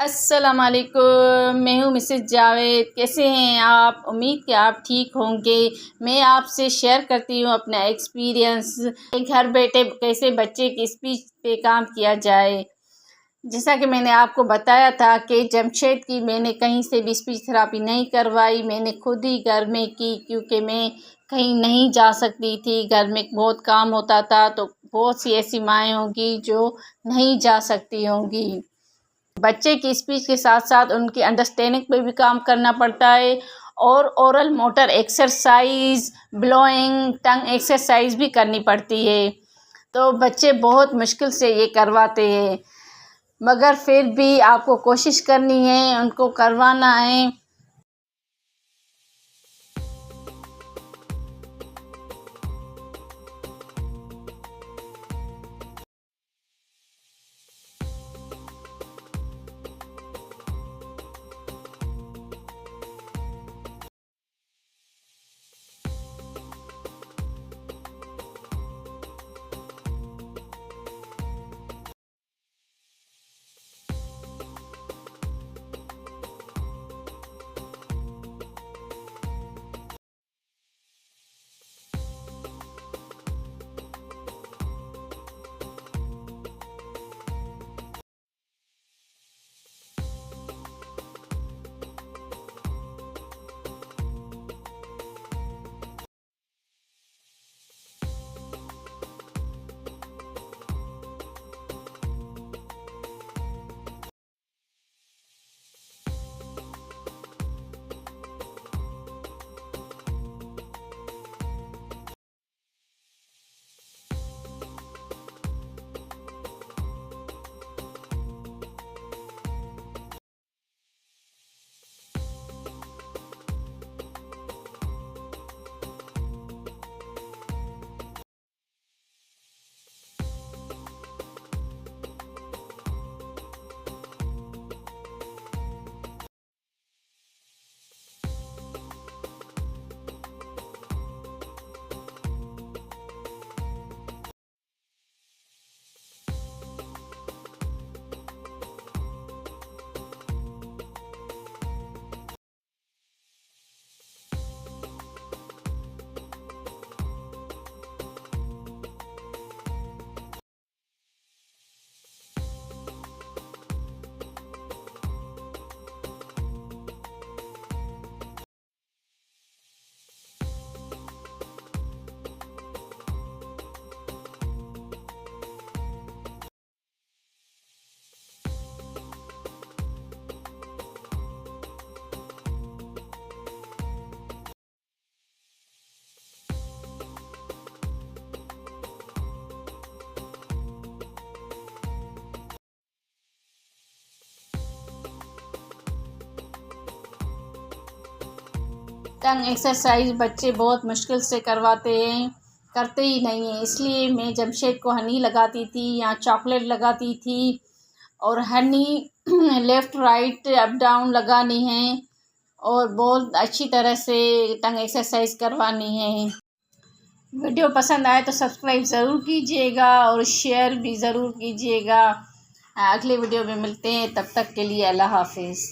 अस्सलामुअलैकुम, मैं हूँ मिसेस जावेद। कैसे हैं आप? उम्मीद कि आप ठीक होंगे। मैं आपसे शेयर करती हूँ अपना एक्सपीरियंस, घर बैठे कैसे बच्चे की स्पीच पे काम किया जाए। जैसा कि मैंने आपको बताया था कि जमशेद की मैंने कहीं से भी स्पीच थेरेपी नहीं करवाई, मैंने खुद ही घर में की, क्योंकि मैं कहीं नहीं जा सकती थी। घर में बहुत काम होता था, तो बहुत सी ऐसी माएँ होंगी जो नहीं जा सकती होंगी। बच्चे की स्पीच के साथ साथ उनकी अंडरस्टैंडिंग पे भी काम करना पड़ता है, और ओरल मोटर एक्सरसाइज, ब्लोइंग, टंग एक्सरसाइज भी करनी पड़ती है। तो बच्चे बहुत मुश्किल से ये करवाते हैं, मगर फिर भी आपको कोशिश करनी है, उनको करवाना है। टंग एक्सरसाइज बच्चे बहुत मुश्किल से करवाते हैं, करते ही नहीं हैं। इसलिए मैं जमशेद को हनी लगाती थी या चॉकलेट लगाती थी, और Honey left right up down लगानी है, और बहुत अच्छी तरह से टंग एक्सरसाइज करवानी है। वीडियो पसंद आए तो सब्सक्राइब ज़रूर कीजिएगा और शेयर भी ज़रूर कीजिएगा। अगले वीडियो में मिलते हैं, तब तक के लिए अल्लाह हाफिज़।